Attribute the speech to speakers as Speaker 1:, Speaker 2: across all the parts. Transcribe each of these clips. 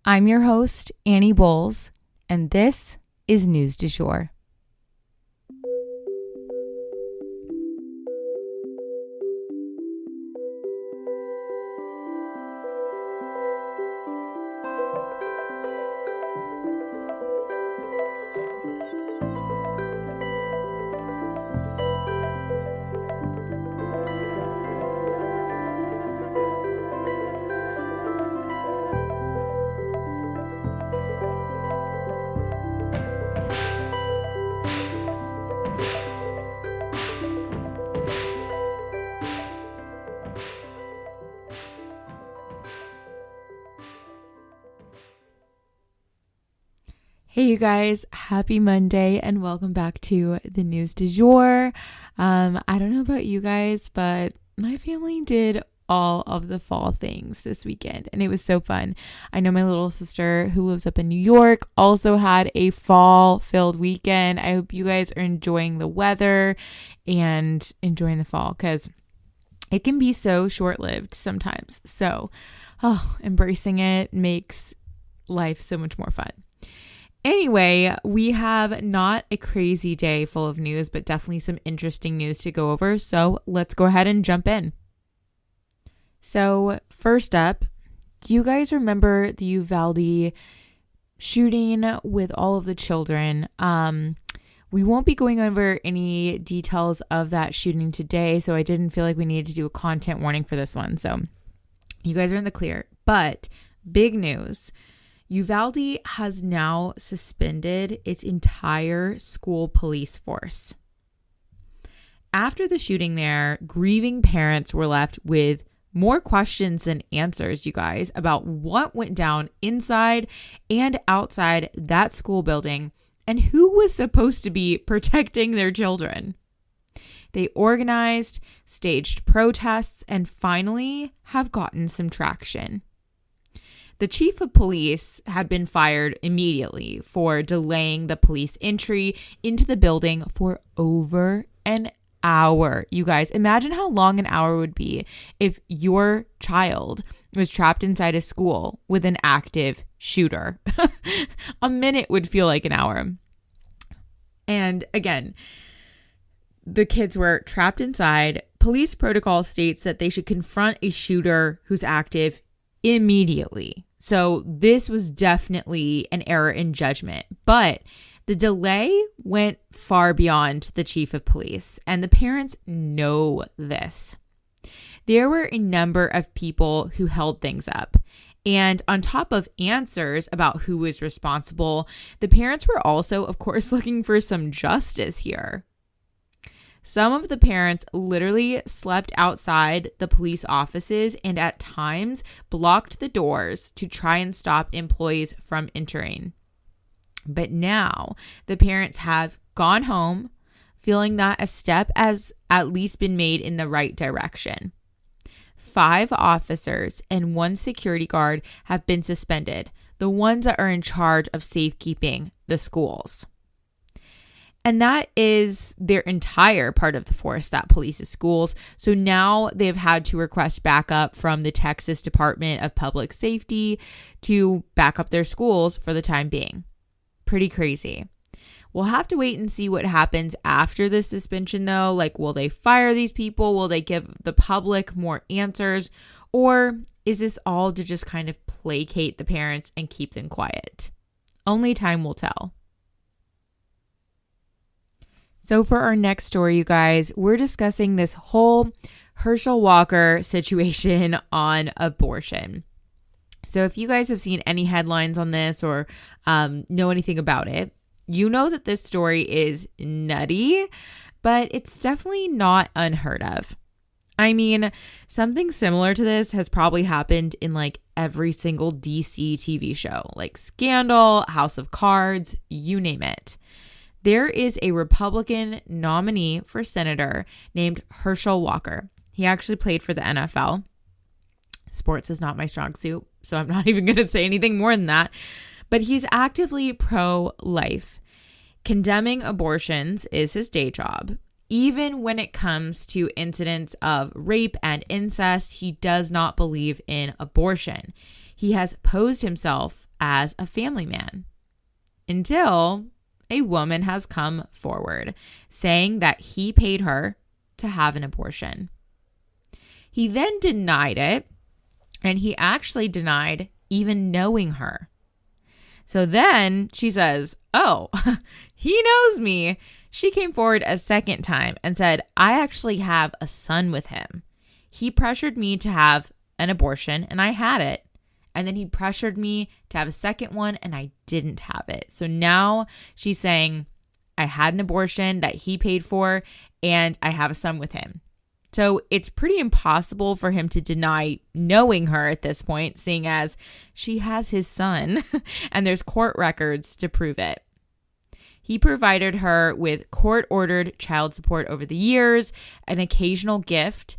Speaker 1: I'm your host, Annie Bowles, and this is News du Jour. Hey you guys, happy Monday and welcome back to the News du Jour. I don't know about you guys, but my family did all of the fall things this weekend and it was so fun. I know my little sister who lives up in New York also had a fall filled weekend. I hope you guys are enjoying the weather and enjoying the fall because it can be so short-lived sometimes. So, embracing it makes life so much more fun. Anyway, we have not a crazy day full of news, but definitely some interesting news to go over. So let's go ahead and jump in. So first up, do you guys remember the Uvalde shooting with all of the children? We won't be going over any details of that shooting today, so I didn't feel like we needed to do a content warning for this one. So you guys are in the clear. But big news. Uvalde has now suspended its entire school police force. After the shooting there, grieving parents were left with more questions than answers, you guys, about what went down inside and outside that school building and who was supposed to be protecting their children. They organized, staged protests, and finally have gotten some traction. The chief of police had been fired immediately for delaying the police entry into the building for over an hour. You guys, imagine how long an hour would be if your child was trapped inside a school with an active shooter. A minute would feel like an hour. And again, the kids were trapped inside. Police protocol states that they should confront a shooter who's active immediately. So this was definitely an error in judgment, but the delay went far beyond the chief of police, and the parents know this. There were a number of people who held things up, and on top of answers about who was responsible, the parents were also, of course, looking for some justice here. Some of the parents literally slept outside the police offices and at times blocked the doors to try and stop employees from entering. But now the parents have gone home feeling that a step has at least been made in the right direction. 5 officers and 1 security guard have been suspended, the ones that are in charge of safekeeping the schools. And that is their entire part of the force that polices schools. So now they've had to request backup from the Texas Department of Public Safety to back up their schools for the time being. Pretty crazy. We'll have to wait and see what happens after the suspension though. Like, will they fire these people? Will they give the public more answers? Or is this all to just kind of placate the parents and keep them quiet? Only time will tell. So for our next story, you guys, we're discussing this whole Herschel Walker situation on abortion. So if you guys have seen any headlines on this or know anything about it, you know that this story is nutty, but it's definitely not unheard of. I mean, something similar to this has probably happened in like every single DC TV show, like Scandal, House of Cards, you name it. There is a Republican nominee for senator named Herschel Walker. He actually played for the NFL. Sports is not my strong suit, so I'm not even going to say anything more than that. But he's actively pro-life. Condemning abortions is his day job. Even when it comes to incidents of rape and incest, he does not believe in abortion. he has posed himself as a family man until a woman has come forward saying that he paid her to have an abortion. He then denied it, and he actually denied even knowing her. So then she says, oh, he knows me. She came forward a second time and said, I actually have a son with him. He pressured me to have an abortion and I had it. And then he pressured me to have a second one and I didn't have it. So now she's saying, I had an abortion that he paid for and I have a son with him. So it's pretty impossible for him to deny knowing her at this point, seeing as she has his son and there's court records to prove it. He provided her with court-ordered child support over the years, an occasional gift.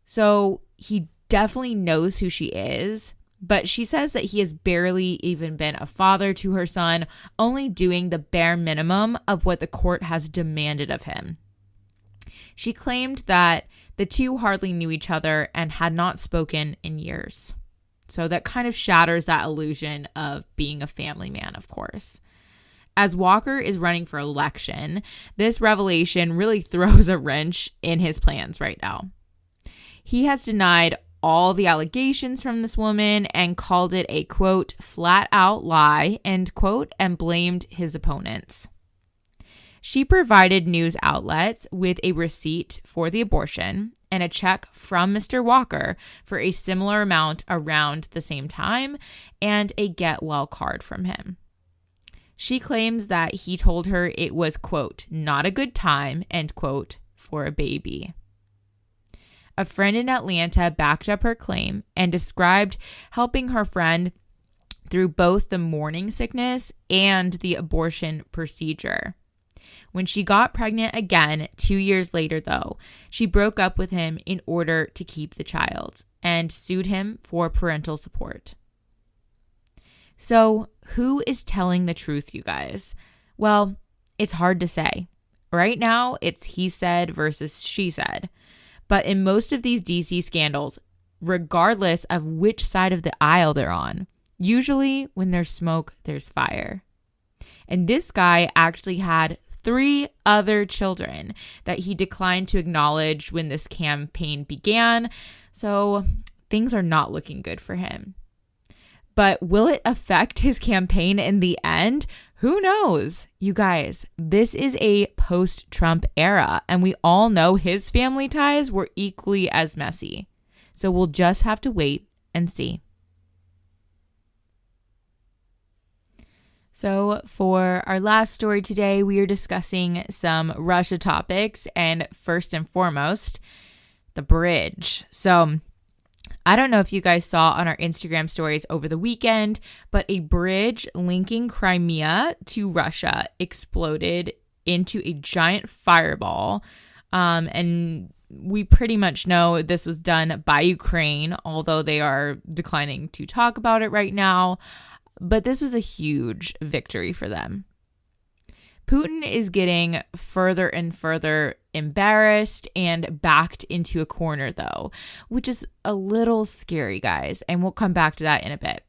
Speaker 1: So he definitely knows who she is, but she says that he has barely even been a father to her son, only doing the bare minimum of what the court has demanded of him. She claimed that the two hardly knew each other and had not spoken in years. So that kind of shatters that illusion of being a family man, of course. As Walker is running for election, this revelation really throws a wrench in his plans right now. He has denied all the allegations from this woman and called it a, quote, flat out lie, end quote, and blamed his opponents. She provided news outlets with a receipt for the abortion and a check from Mr. Walker for a similar amount around the same time and a get well card from him. She claims that he told her it was, quote, not a good time, end quote, for a baby. A friend in Atlanta backed up her claim and described helping her friend through both the morning sickness and the abortion procedure. When she got pregnant again 2 years later, though, she broke up with him in order to keep the child and sued him for parental support. So, who is telling the truth, you guys? Well, it's hard to say. Right now, it's he said versus she said. But in most of these DC scandals, regardless of which side of the aisle they're on, usually when there's smoke, there's fire. And this guy actually had 3 other children that he declined to acknowledge when this campaign began. So things are not looking good for him. But will it affect his campaign in the end? Who knows? You guys, this is a post-Trump era, and we all know his family ties were equally as messy. So we'll just have to wait and see. So for our last story today, we are discussing some Russia topics, and first and foremost, the bridge. So I don't know if you guys saw on our Instagram stories over the weekend, but a bridge linking Crimea to Russia exploded into a giant fireball. And we pretty much know this was done by Ukraine, although they are declining to talk about it right now. But this was a huge victory for them. Putin is getting further and further embarrassed and backed into a corner, though, which is a little scary, guys. And we'll come back to that in a bit.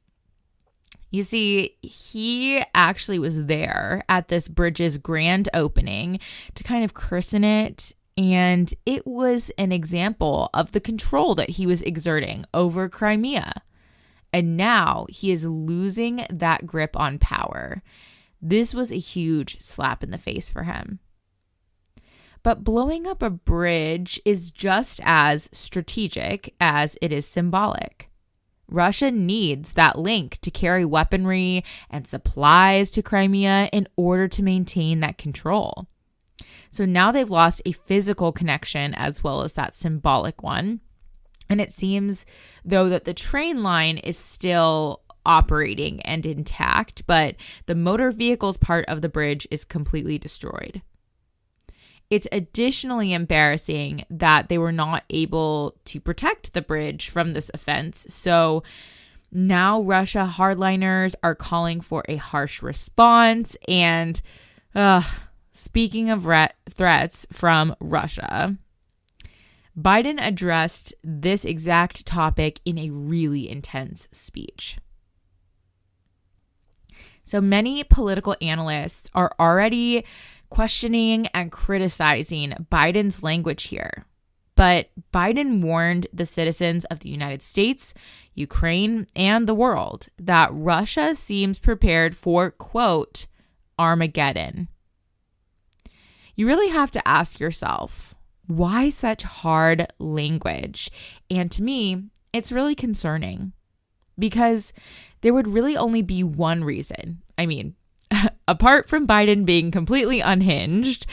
Speaker 1: You see, he actually was there at this bridge's grand opening to kind of christen it. And it was an example of the control that he was exerting over Crimea. And now he is losing that grip on power. This was a huge slap in the face for him. But blowing up a bridge is just as strategic as it is symbolic. Russia needs that link to carry weaponry and supplies to Crimea in order to maintain that control. So now they've lost a physical connection as well as that symbolic one. And it seems, though, that the train line is still operating and intact, but the motor vehicles part of the bridge is completely destroyed. It's additionally embarrassing that they were not able to protect the bridge from this offense. So now Russia hardliners are calling for a harsh response. And speaking of threats from Russia, Biden addressed this exact topic in a really intense speech. So many political analysts are already questioning and criticizing Biden's language here. But Biden warned the citizens of the United States, Ukraine, and the world that Russia seems prepared for, quote, Armageddon. You really have to ask yourself, why such hard language? And to me, it's really concerning because there would really only be one reason. I mean, apart from Biden being completely unhinged,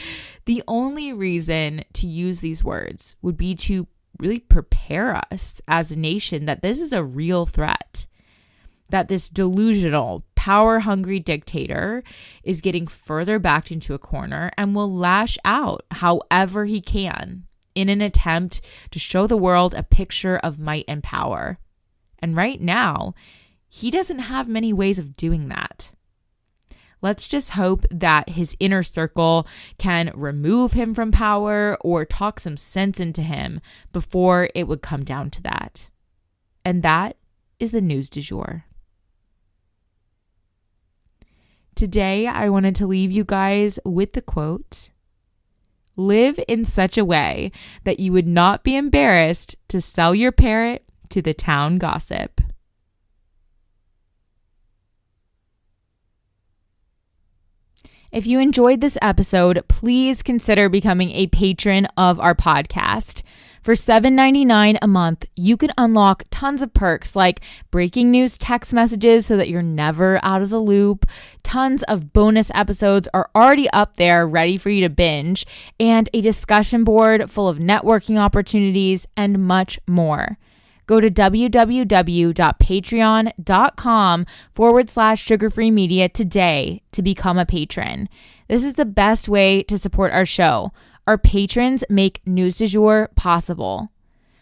Speaker 1: the only reason to use these words would be to really prepare us as a nation that this is a real threat, that this delusional, power-hungry dictator is getting further backed into a corner and will lash out however he can in an attempt to show the world a picture of might and power. And right now, he doesn't have many ways of doing that. Let's just hope that his inner circle can remove him from power or talk some sense into him before it would come down to that. And that is the news du jour. Today, I wanted to leave you guys with the quote, "Live in such a way that you would not be embarrassed to sell your parrot to the town gossip." If you enjoyed this episode, please consider becoming a patron of our podcast. For $7.99 a month, you can unlock tons of perks like breaking news text messages so that you're never out of the loop. Tons of bonus episodes are already up there ready for you to binge, and a discussion board full of networking opportunities and much more. Go to www.patreon.com/sugarfree media today to become a patron. This is the best way to support our show. Our patrons make News du Jour possible.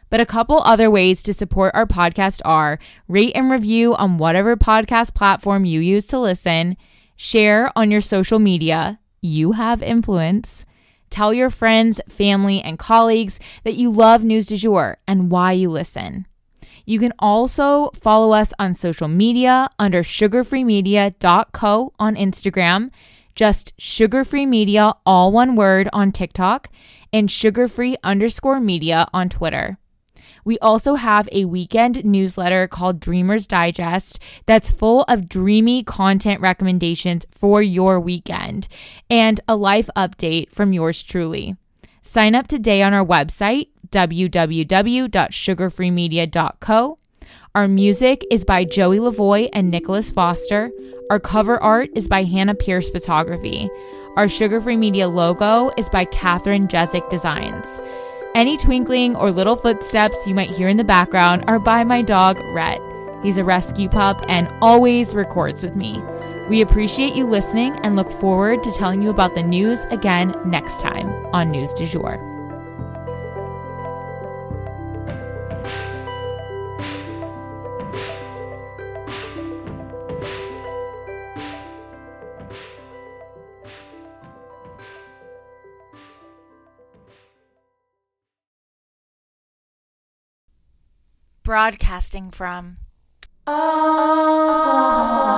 Speaker 1: But a couple other ways to support our podcast are rate and review on whatever podcast platform you use to listen, share on your social media, you have influence, tell your friends, family, and colleagues that you love News du Jour and why you listen. You can also follow us on social media under sugarfreemedia.co on Instagram, just sugarfreemedia, all one word, on TikTok, and sugarfree_media on Twitter. We also have a weekend newsletter called Dreamers Digest that's full of dreamy content recommendations for your weekend and a life update from yours truly. Sign up today on our website, www.sugarfreemedia.co. Our music is by Joey Lavoie and Nicholas Foster. Our cover art is by Hannah Pierce Photography. Our Sugar Free Media logo is by Catherine Jezik Designs. Any twinkling or little footsteps you might hear in the background are by my dog, Rhett. He's a rescue pup and always records with me. We appreciate you listening and look forward to telling you about the news again next time on News du Jour. Broadcasting from Oklahoma.